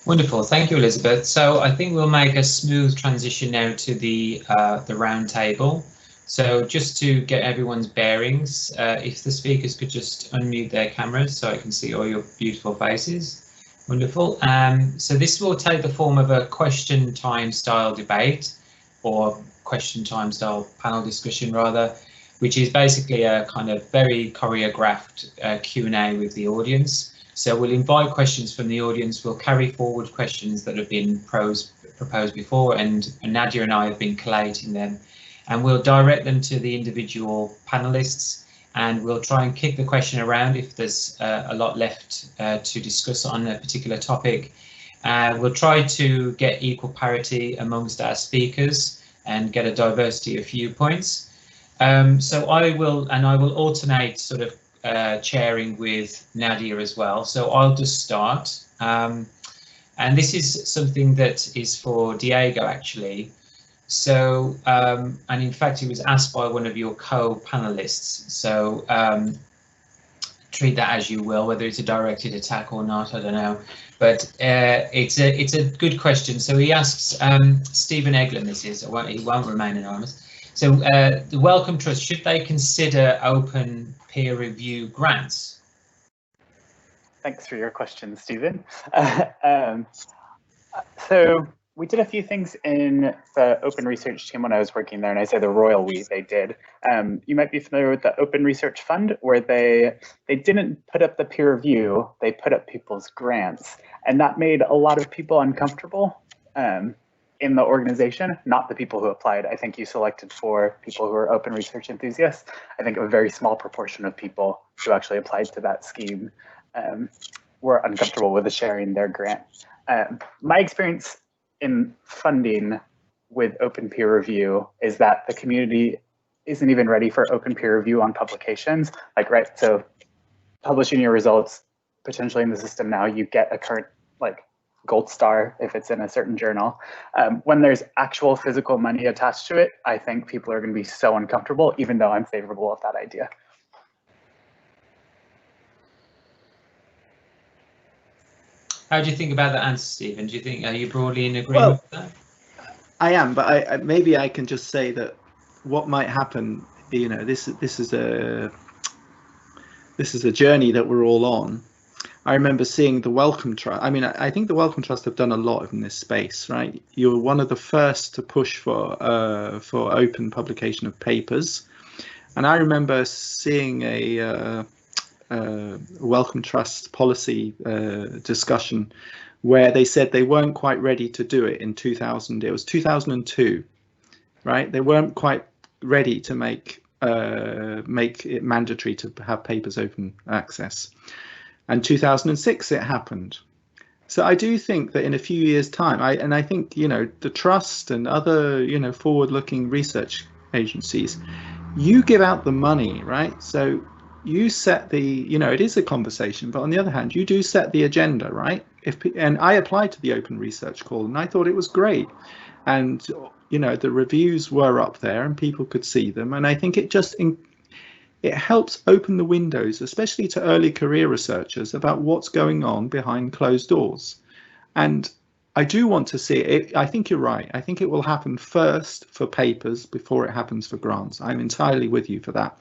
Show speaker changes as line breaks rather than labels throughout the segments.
Wonderful, thank you, Elisabeth. So I think we'll make a smooth transition now to the roundtable. So just to get everyone's bearings, if the speakers could just unmute their cameras so I can see all your beautiful faces. Wonderful. So this will take the form of a question time style debate, or question time style panel discussion rather, which is basically a kind of very choreographed Q&A with the audience. So we'll invite questions from the audience. We'll carry forward questions that have been proposed before, and Nadia and I have been collating them, and we'll direct them to the individual panelists, and we'll try and kick the question around if there's a lot left to discuss on a particular topic. We'll try to get equal parity amongst our speakers and get a diversity of viewpoints. So I will alternate sort of chairing with Nadia as well. So I'll just start. And this is something that is for Diego actually. So, and in fact, it was asked by one of your co-panelists. So treat that as you will, whether it's a directed attack or not, I don't know. But it's a good question. So he asks, Stephen Eglen, this is, he won't remain anonymous. So the Wellcome Trust, should they consider open peer review grants?
Thanks for your question, Stephen. So we did a few things in the open research team when I was working there, and I say the royal we, they did. You might be familiar with the Open Research Fund, where they didn't put up the peer review, they put up people's grants. And that made a lot of people uncomfortable in the organization, not the people who applied. I think you selected for people who are open research enthusiasts. I think a very small proportion of people who actually applied to that scheme were uncomfortable with sharing their grant. My experience in funding with open peer review is that the community isn't even ready for open peer review on publications. Like, right, so publishing your results potentially in the system now, you get a current like gold star if it's in a certain journal. When there's actual physical money attached to it, I think people are going to be so uncomfortable, even though I'm favorable of that idea.
How do you think about that answer, Stephen? Do you think, are you broadly in agreement with that?
I am, but maybe I can just say that what might happen, you know, this is a journey that we're all on. I remember seeing the Wellcome Trust. I mean, I think the Wellcome Trust have done a lot in this space, right? You were one of the first to push for open publication of papers, and I remember seeing a Wellcome Trust policy discussion where they said they weren't quite ready to do it in 2000. It was 2002, right? They weren't quite ready to make it mandatory to have papers open access. And 2006 it happened. So I do think that in a few years' time, I think, you know, the trust and other, you know, forward-looking research agencies, you give out the money, right? So you set the, you know, it is a conversation, but on the other hand, you do set the agenda, right? And I applied to the open research call and I thought it was great. And, you know, the reviews were up there and people could see them. And I think it just, it helps open the windows, especially to early career researchers, about what's going on behind closed doors. And I do want to see it. I think you're right. I think it will happen first for papers before it happens for grants. I'm entirely with you for that.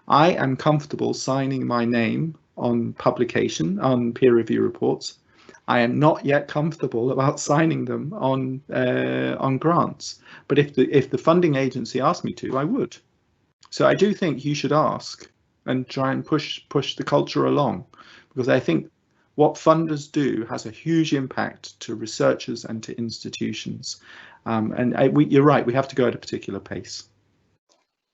I am comfortable signing my name on publication, on peer review reports. I am not yet comfortable about signing them on grants. But if the funding agency asked me to, I would. So I do think you should ask and try and push the culture along, because I think what funders do has a huge impact to researchers and to institutions. You're right, we have to go at a particular pace.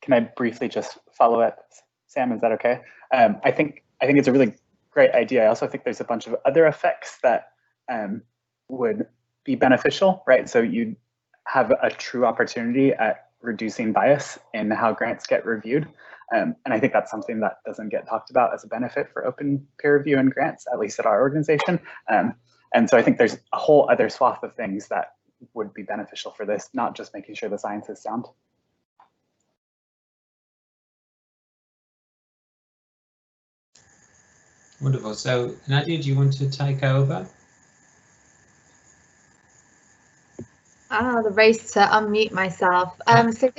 Can I briefly just follow up, Sam? Is that okay? I think it's a really great idea. I also think there's a bunch of other effects that would be beneficial, right? So you have a true opportunity at reducing bias in how grants get reviewed. And I think that's something that doesn't get talked about as a benefit for open peer review and grants, at least at our organization. And so I think there's a whole other swath of things that would be beneficial for this, not just making sure the science is sound.
Wonderful. So Nadia, do you want to take over?
The race to unmute myself. So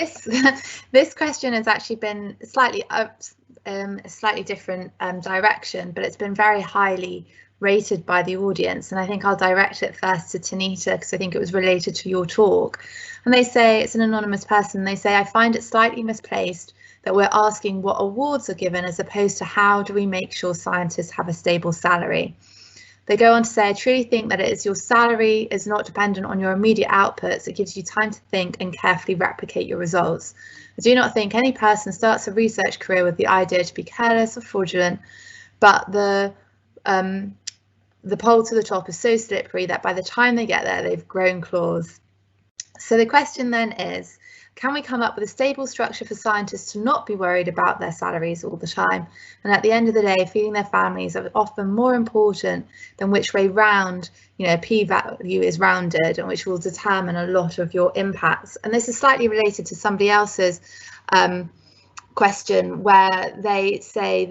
this question has actually been slightly a slightly different direction, but it's been very highly rated by the audience, and I think I'll direct it first to Tanita because I think it was related to your talk. And they say, it's an anonymous person, they say, I find it slightly misplaced that we're asking what awards are given as opposed to how do we make sure scientists have a stable salary. They go on to say, I truly think that it is your salary is not dependent on your immediate outputs. It gives you time to think and carefully replicate your results. I do not think any person starts a research career with the idea to be careless or fraudulent, but the pole to the top is so slippery that by the time they get there, they've grown claws. So the question then is, can we come up with a stable structure for scientists to not be worried about their salaries all the time? And at the end of the day, feeding their families are often more important than which way round, a p-value is rounded, and which will determine a lot of your impacts. And this is slightly related to somebody else's question, where they say,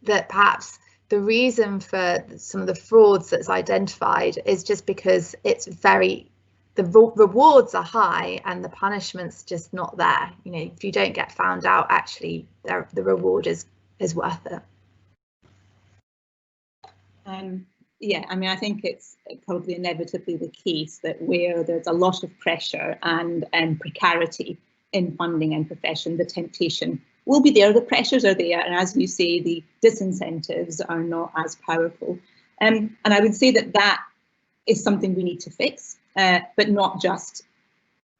that perhaps the reason for some of the frauds that's identified is just because it's the rewards are high and the punishment's just not there. If you don't get found out, actually the reward is worth it.
Yeah, I mean, I think it's probably inevitably the case that where there's a lot of pressure and precarity in funding and profession, the temptation will be there, the pressures are there, and as you say, the disincentives are not as powerful. And I would say that is something we need to fix. But not just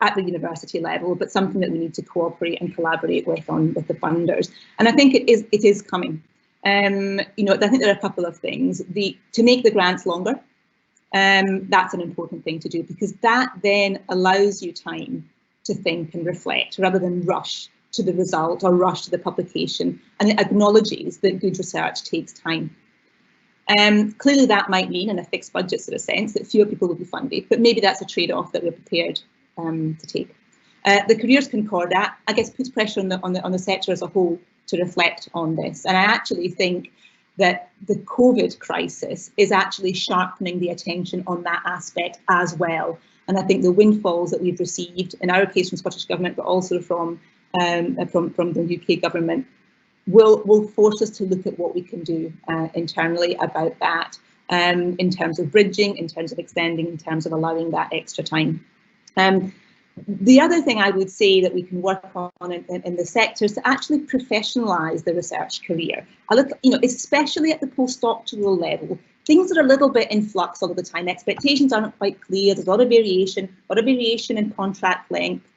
at the university level, but something that we need to cooperate and collaborate with the funders. And I think it is coming. I think there are a couple of things. To make the grants longer, that's an important thing to do, because that then allows you time to think and reflect rather than rush to the result or rush to the publication, and it acknowledges that good research takes time. Clearly that might mean, in a fixed budget sort of sense, that fewer people will be funded, but maybe that's a trade-off that we're prepared to take. The Careers Concordat, I guess, puts pressure on the sector as a whole to reflect on this, and I actually think that the COVID crisis is actually sharpening the attention on that aspect as well. And I think the windfalls that we've received, in our case from Scottish Government, but also from the UK Government, will force us to look at what we can do internally about that, in terms of bridging, in terms of extending, in terms of allowing that extra time. The other thing I would say that we can work on in the sector is to actually professionalise the research career. I look, especially at the postdoctoral level, things are a little bit in flux all of the time. Expectations aren't quite clear. There's a lot of variation in contract length,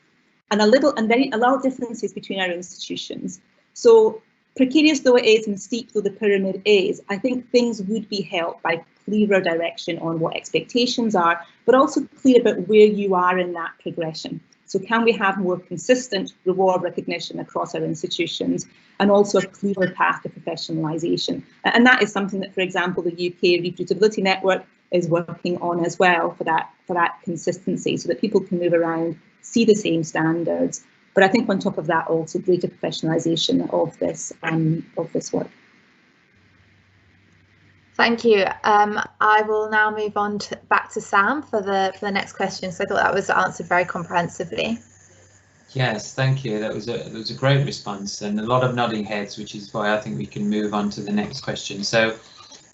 and a lot of differences between our institutions. So precarious though it is and steep though the pyramid is, I think things would be helped by clearer direction on what expectations are, but also clear about where you are in that progression. So can we have more consistent reward recognition across our institutions, and also a clearer path to professionalisation? And that is something that, for example, the UK Reproducibility Network is working on as well, for that consistency, so that people can move around, see the same standards. But I think on top of that, also greater professionalisation of this work.
Thank you. I will now move on back to Sam for the next question. So I thought that was answered very comprehensively.
Yes, thank you. That was a great response and a lot of nodding heads, which is why I think we can move on to the next question. So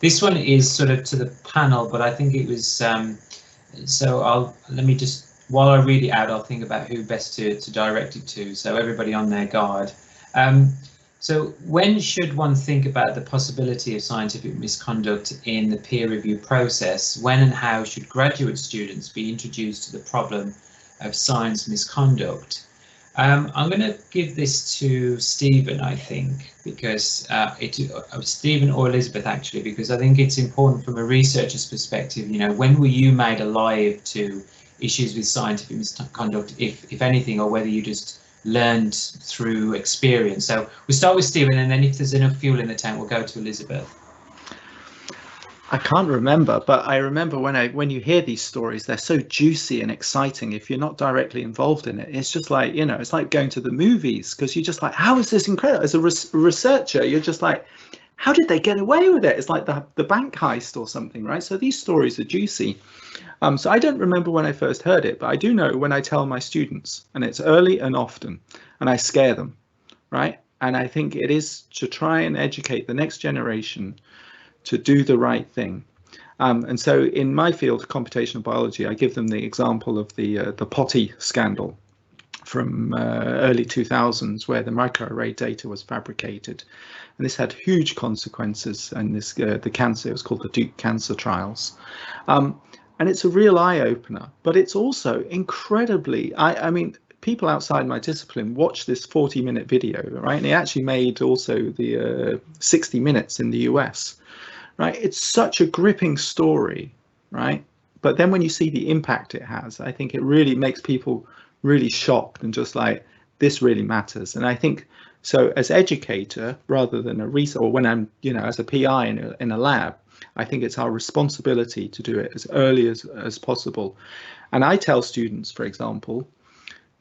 this one is sort of to the panel, but I think it was let me just, while I read it out, I'll think about who best to direct it to, so everybody on their guard. So when should one think about the possibility of scientific misconduct in the peer review process? When and how should graduate students be introduced to the problem of science misconduct? I'm going to give this to Stephen, I think, because Stephen or Elisabeth actually, because I think it's important from a researcher's perspective. When were you made alive to issues with scientific misconduct, if anything, or whether you just learned through experience? So we'll start with Stephen, and then if there's enough fuel in the tank, we'll go to Elisabeth.
I can't remember, but I remember when you hear these stories, they're so juicy and exciting. If you're not directly involved in it, it's just like, it's like going to the movies, because you're just like, how is this incredible? As a researcher, you're just like, how did they get away with it? It's like the bank heist or something, right? So these stories are juicy. So I don't remember when I first heard it, but I do know when I tell my students, and it's early and often, and I scare them, right? And I think it is to try and educate the next generation to do the right thing. And so in my field, computational biology, I give them the example of the potty scandal from early 2000s, where the microarray data was fabricated, and this had huge consequences. And this the cancer, it was called the Duke cancer trials, and it's a real eye-opener. But it's also incredibly, I mean, people outside my discipline watch this 40-minute video, right? And it actually made also the 60 minutes in the US, right? It's such a gripping story, right? But then when you see the impact it has, I think it really makes people really shocked and just like, this really matters. And I think so as educator, rather than a researcher, or when I'm, you know, as a PI in a lab, I think it's our responsibility to do it as early as possible. And I tell students, for example,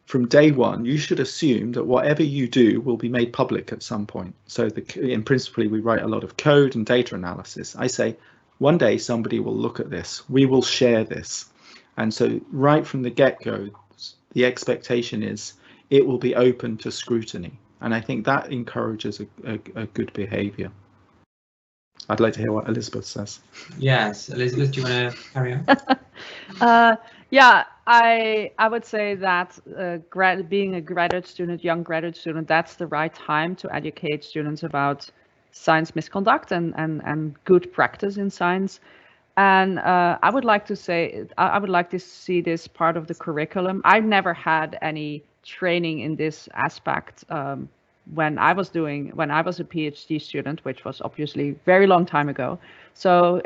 from day one, you should assume that whatever you do will be made public at some point. So in principally, we write a lot of code and data analysis. I say, one day somebody will look at this, we will share this. And so right from the get-go, the expectation is it will be open to scrutiny. And I think that encourages a good behavior. I'd like to hear what Elisabeth says.
Yes, Elisabeth, do you want to carry on?
Yeah, I would say that being a graduate student, young graduate student, that's the right time to educate students about science misconduct and good practice in science. And I would like to say, I would like to see this part of the curriculum. I've never had any training in this aspect when I was a PhD student, which was obviously very long time ago. So,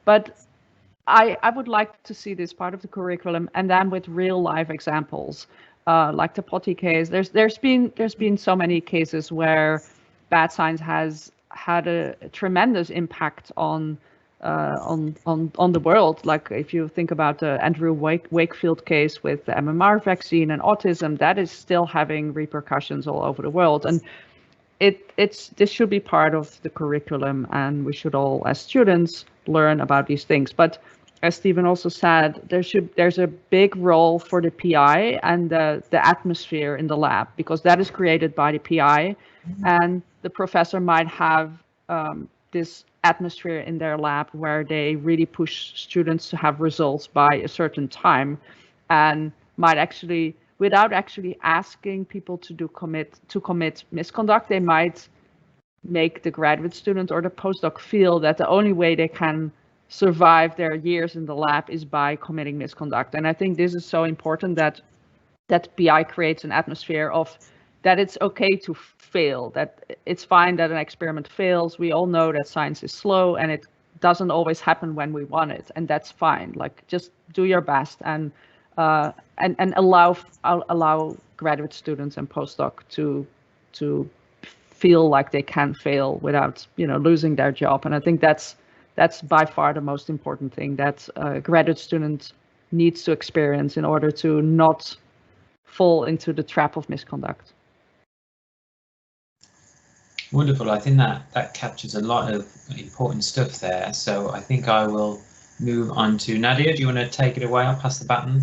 but I would like to see this part of the curriculum, and then with real life examples, like the potty case. There's been so many cases where bad science has had a tremendous impact on the world. Like if you think about the Andrew Wakefield case with the MMR vaccine and autism, that is still having repercussions all over the world. And this should be part of the curriculum, and we should all, as students, learn about these things. But as Stephen also said, there's a big role for the PI and the atmosphere in the lab, because that is created by the PI, and the professor might have this atmosphere in their lab where they really push students to have results by a certain time, and might actually, without actually asking people to commit misconduct, they might make the graduate student or the postdoc feel that the only way they can survive their years in the lab is by committing misconduct. And I think this is so important, that PI creates an atmosphere of that it's okay to fail, that it's fine that an experiment fails. We all know that science is slow and it doesn't always happen when we want it, and that's fine. Like, just do your best and allow graduate students and postdoc to feel like they can fail without, you know, losing their job. And I think that's by far the most important thing that a graduate student needs to experience in order to not fall into the trap of misconduct.
Wonderful. I think that captures a lot of important stuff there. So I think I will move on to Nadia. Do you want to take it away? I'll pass the baton.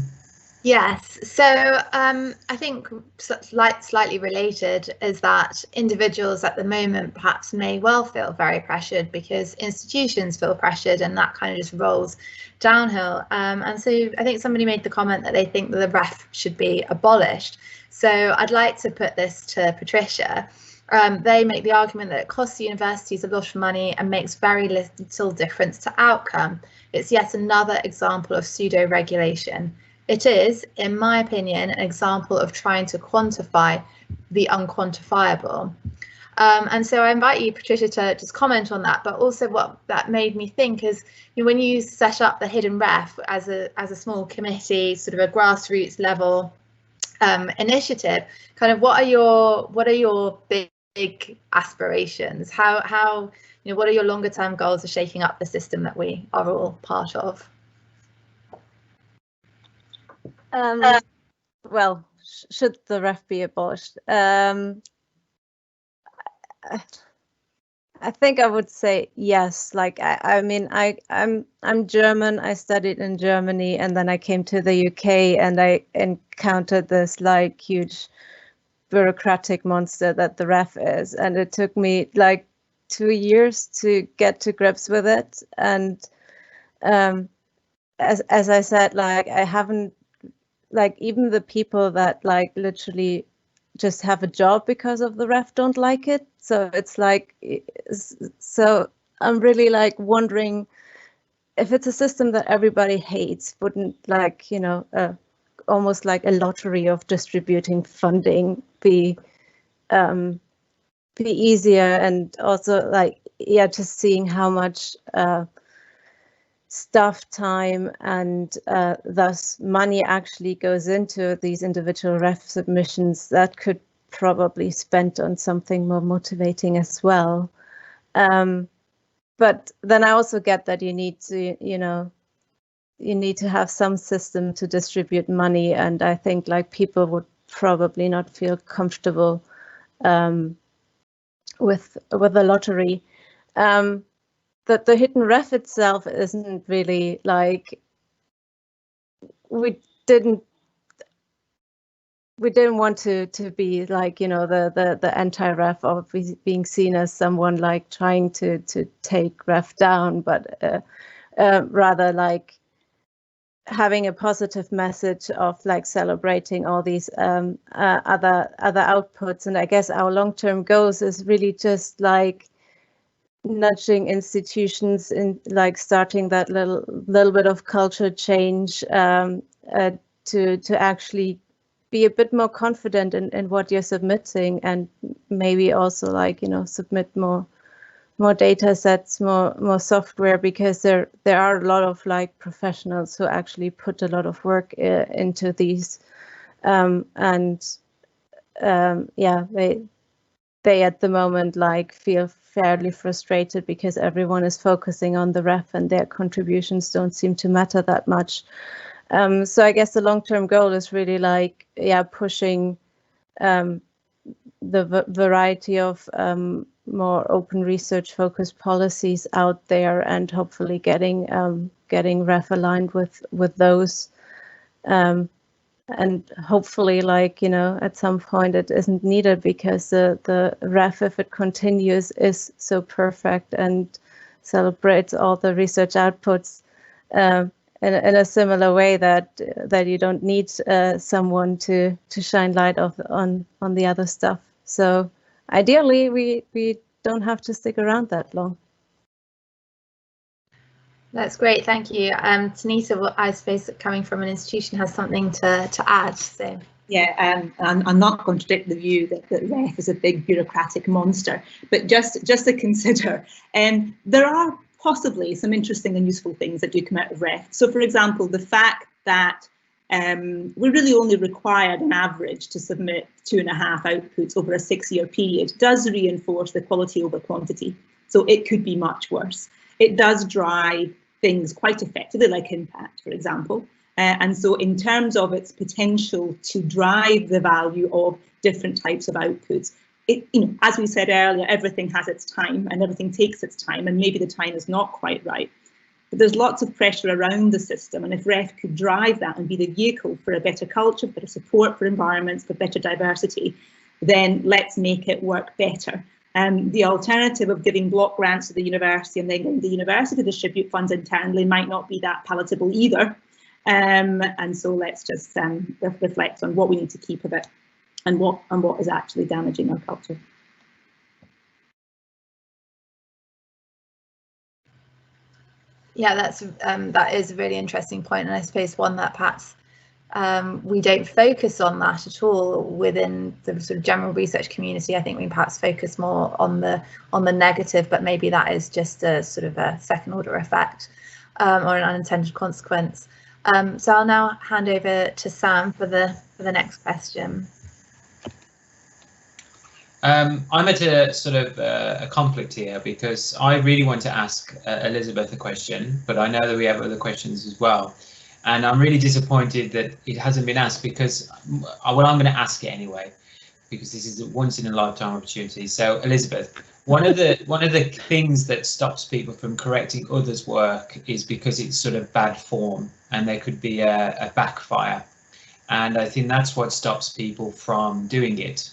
Yes, so I think slightly related is that individuals at the moment perhaps may well feel very pressured because institutions feel pressured, and that kind of just rolls downhill. And so I think somebody made the comment that they think that the REF should be abolished. So I'd like to put this to Patricia. They make the argument that it costs the universities a lot of money and makes very little difference to outcome. It's yet another example of pseudo-regulation. It is, in my opinion, an example of trying to quantify the unquantifiable. And so I invite you, Patricia, to just comment on that. But also what that made me think is, you know, when you set up the Hidden Ref as a small committee, sort of a grassroots level initiative, kind of what are your big aspirations? How you know, what are your longer term goals of shaking up the system that we are all part of?
Well, should the REF be abolished? I think I would say yes. Like I'm German. I studied in Germany, and then I came to the UK, and I encountered this like huge bureaucratic monster that the ref is, and it took me like 2 years to get to grips with it. And as I said, like I haven't, like even the people that like literally just have a job because of the ref don't like it. So it's like, so I'm really like wondering if it's a system that everybody hates, wouldn't like, you know, almost like a lottery of distributing funding be easier, and also like, yeah, just seeing how much staff time and thus money actually goes into these individual ref submissions that could probably spent on something more motivating as well. But then I also get that you need to, you know, you need to have some system to distribute money, and I think like people would probably not feel comfortable with the lottery. That the hidden ref itself isn't really like, we didn't want to be like, you know, the anti-ref, or being seen as someone like trying to take ref down, but rather like having a positive message of like celebrating all these other outputs. And I guess our long-term goals is really just like nudging institutions in like starting that little bit of culture change to actually be a bit more confident in what you're submitting, and maybe also like, you know, submit more data sets, more software, because there are a lot of like professionals who actually put a lot of work into these, yeah, they at the moment like feel fairly frustrated because everyone is focusing on the ref and their contributions don't seem to matter that much. So I guess the long-term goal is really like, yeah, pushing the variety of more open research focused policies out there, and hopefully getting ref aligned with those. And hopefully, like, you know, at some point it isn't needed, because the ref, if it continues, is so perfect and celebrates all the research outputs in a similar way that you don't need someone to shine light on the other stuff. So ideally, we don't have to stick around that long.
That's great, thank you. Tanita, well, I suppose coming from an institution, has something to add. So
yeah, I'm not contradict the view that REF is a big bureaucratic monster, but just to consider, there are possibly some interesting and useful things that do come out of REF. So, for example, the fact that we really only required an average to submit 2.5 outputs over a 6-year period does reinforce the quality over quantity. So it could be much worse. It does drive things quite effectively, like impact, for example. And so in terms of its potential to drive the value of different types of outputs, it, you know, as we said earlier, everything has its time and everything takes its time, and maybe the time is not quite right. But there's lots of pressure around the system, and if REF could drive that and be the vehicle for a better culture, better support for environments, for better diversity, then let's make it work better. The alternative of giving block grants to the university and then the university to distribute funds internally might not be that palatable either. And so let's just reflect on what we need to keep of it and what is actually damaging our culture.
Yeah, that is a really interesting point, and I suppose one that perhaps we don't focus on that at all within the sort of general research community. I think we perhaps focus more on the negative, but maybe that is just a sort of a second order effect or an unintended consequence. So I'll now hand over to Sam for the next question.
I'm at a sort of a conflict here, because I really want to ask Elisabeth a question, but I know that we have other questions as well. And I'm really disappointed that it hasn't been asked, because, well, I'm going to ask it anyway, because this is a once in a lifetime opportunity. So Elisabeth, one of the things that stops people from correcting others' work is because it's sort of bad form, and there could be a backfire. And I think that's what stops people from doing it.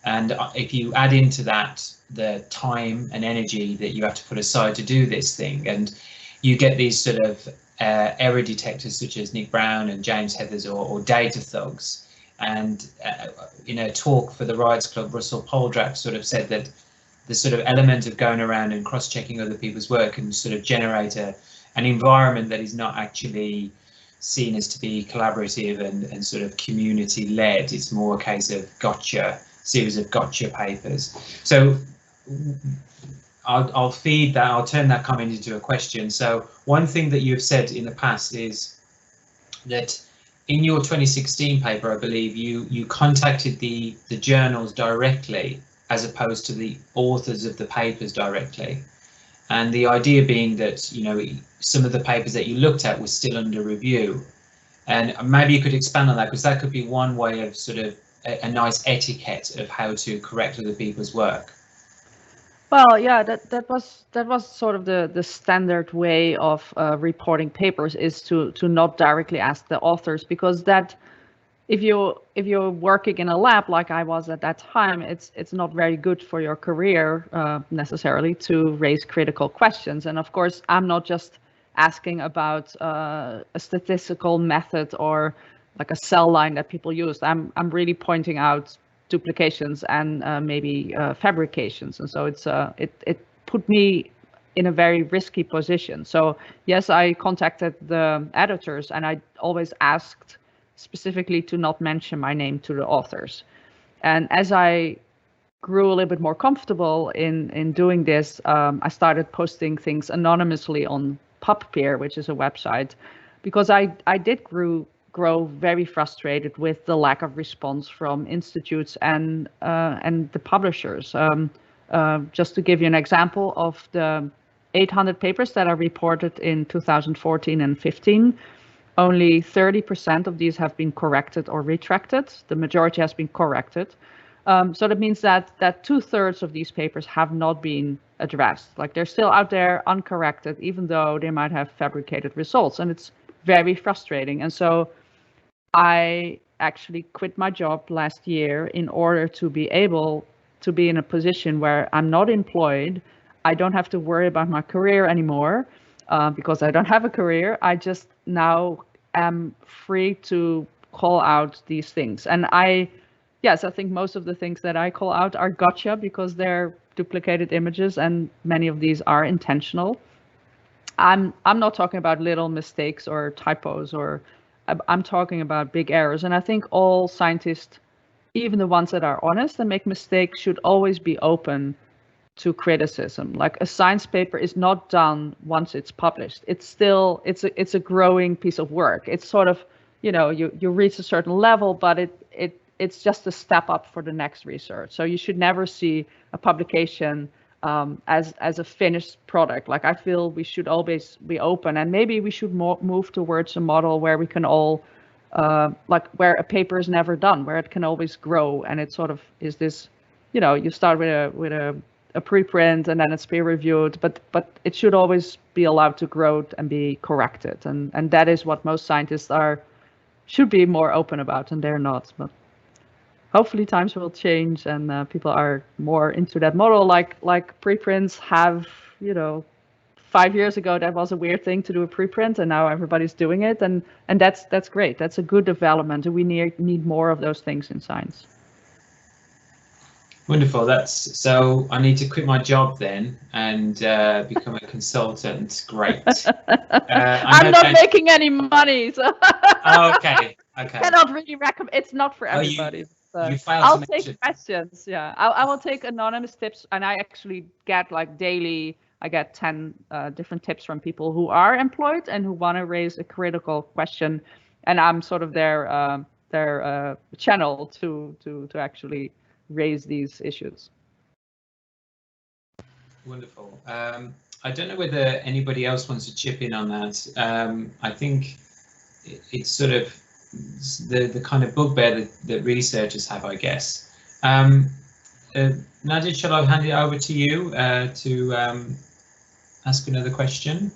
And if you add into that the time and energy that you have to put aside to do this thing, and you get these sort of error detectors such as Nick Brown and James Heathers or data thugs. And in a talk for the Rights Club, Russell Poldrack sort of said that the sort of element of going around and cross-checking other people's work can sort of generate an environment that is not actually seen as to be collaborative and sort of community-led. It's more a case of series of gotcha papers. So I'll feed that, I'll turn that comment into a question. So one thing that you've said in the past is that in your 2016 paper, I believe you contacted the journals directly as opposed to the authors of the papers directly. And the idea being that, you know, some of the papers that you looked at were still under review. And maybe you could expand on that, because that could be one way of sort of a nice etiquette of how to correct other people's work.
Well, yeah, that was sort of the standard way of reporting papers, is to not directly ask the authors, because that if you're working in a lab like I was at that time, it's not very good for your career necessarily to raise critical questions. And of course, I'm not just asking about a statistical method or like a cell line that people used. I'm really pointing out duplications and maybe fabrications, and so it put me in a very risky position. So yes, I contacted the editors, and I always asked specifically to not mention my name to the authors. And as I grew a little bit more comfortable in doing this, I started posting things anonymously on PubPeer, which is a website, because I did grow very frustrated with the lack of response from institutes and the publishers. Just to give you an example of the 800 papers that are reported in 2014 and 15, only 30% of these have been corrected or retracted. The majority has been corrected. So that means that 2/3 of these papers have not been addressed. Like, they're still out there uncorrected, even though they might have fabricated results, and it's very frustrating. And so I actually quit my job last year in order to be able to be in a position where I'm not employed. I don't have to worry about my career anymore because I don't have a career. I just now am free to call out these things. And I think most of the things that I call out are gotcha, because they're duplicated images, and many of these are intentional. I'm not talking about little mistakes or typos, or I'm talking about big errors. And I think all scientists, even the ones that are honest and make mistakes, should always be open to criticism. Like, a science paper is not done once it's published. It's still, it's a growing piece of work. It's sort of, you know, you reach a certain level, but it's just a step up for the next research. So you should never see a publication as a finished product. Like, I feel we should always be open, and maybe we should move towards a model where we can all, like, where a paper is never done, where it can always grow, and it sort of is this, you know, you start with a preprint and then it's peer reviewed, but it should always be allowed to grow and be corrected, and that is what most scientists should be more open about, and they're not. But hopefully times will change and people are more into that model. Like preprints have, you know, 5 years ago that was a weird thing to do a preprint, and now everybody's doing it, and that's great. That's a good development, and we need more of those things in science.
Wonderful. So I need to quit my job then and become a consultant. Great.
I'm not making any money, so
oh, okay.
Cannot really recommend. It's not for everybody. I'll take questions. Yeah, I will take anonymous tips, and I actually get, like, daily. I get 10 different tips from people who are employed and who want to raise a critical question, and I'm sort of their channel to actually raise these issues.
Wonderful. I don't know whether anybody else wants to chip in on that. I think it's sort of the kind of bugbear that researchers have, I guess. Nadia, shall I hand it over to you to ask another question?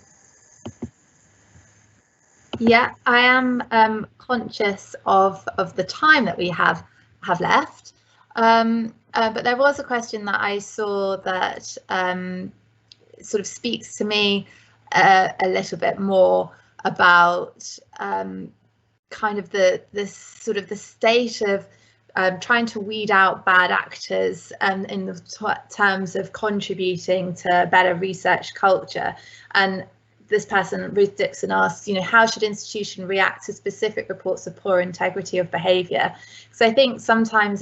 Yeah, I am conscious of the time that we have left, but there was a question that I saw that sort of speaks to me a little bit more about kind of the sort of the state of trying to weed out bad actors in the terms of contributing to better research culture. And this person, Ruth Dixon, asks, how should institutions react to specific reports of poor integrity of behaviour? So I think sometimes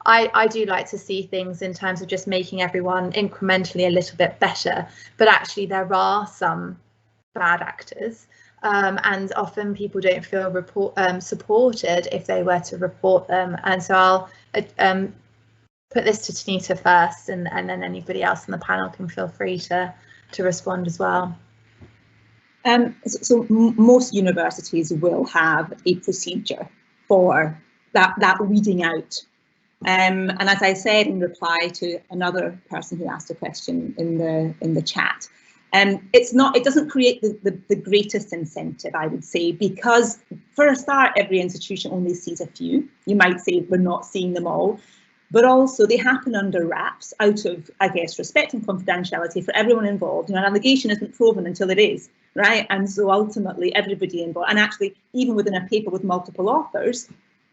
I do like to see things in terms of just making everyone incrementally a little bit better, but actually there are some bad actors, and often people don't feel supported if they were to report them. And so I'll put this to Tanita first, and then anybody else on the panel can feel free to respond as well.
So most universities will have a procedure for that weeding out. And as I said in reply to another person who asked a question in the chat, it doesn't create the greatest incentive, I would say, because for a start, every institution only sees a few. You might say we're not seeing them all, but also they happen under wraps out of, I guess, respect and confidentiality for everyone involved. An allegation isn't proven until it is, right? And so ultimately everybody involved, and actually even within a paper with multiple authors,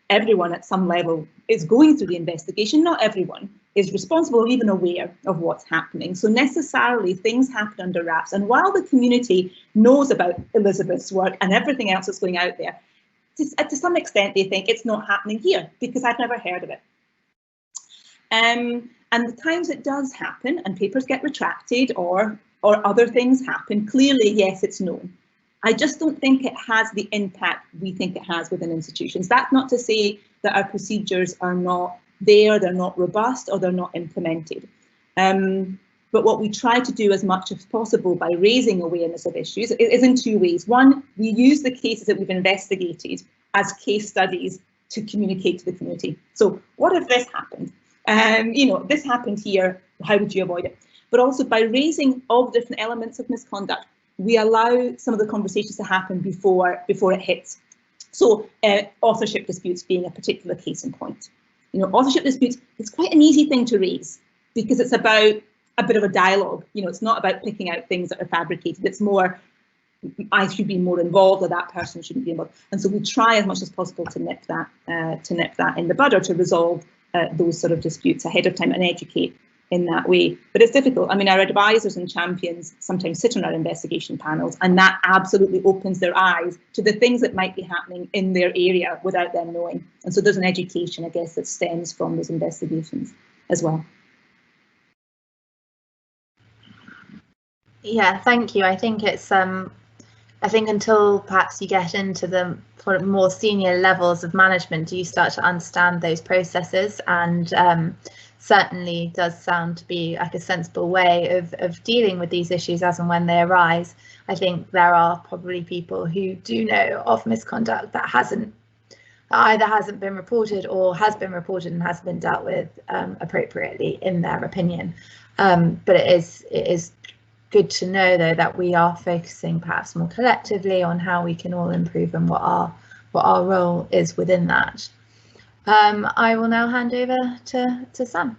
everyone at some level is going through the investigation. Not everyone is responsible or even aware of what's happening. So necessarily things happen under wraps. And while the community knows about Elisabeth's work and everything else that's going out there, to some extent they think it's not happening here because I've never heard of it. And the times it does happen and papers get retracted or other things happen, clearly, yes, it's known. I just don't think it has the impact we think it has within institutions. That's not to say that our procedures are not there, they're not robust, or they're not implemented. But what we try to do as much as possible by raising awareness of issues is in two ways. One, we use the cases that we've investigated as case studies to communicate to the community. So what if this happened? This happened here, how would you avoid it? But also by raising all the different elements of misconduct, we allow some of the conversations to happen before it hits. So authorship disputes being a particular case in point. Authorship disputes, it's quite an easy thing to raise because it's about a bit of a dialogue. It's not about picking out things that are fabricated. It's more, I should be more involved or that person shouldn't be involved. And so we try as much as possible to nip that in the bud or to resolve those sort of disputes ahead of time and educate in that way. But it's difficult. I mean, our advisors and champions sometimes sit on our investigation panels, and that absolutely opens their eyes to the things that might be happening in their area without them knowing. And so there's an education, I guess, that stems from those investigations as well.
Yeah, thank you. I think it's I think until perhaps you get into the more senior levels of management, do you start to understand those processes, and certainly does sound to be like a sensible way of dealing with these issues as and when they arise. I think there are probably people who do know of misconduct that either hasn't been reported or has been reported and has been dealt with appropriately in their opinion. But it is good to know, though, that we are focusing perhaps more collectively on how we can all improve and what our role is within that. I will now hand over to Sam.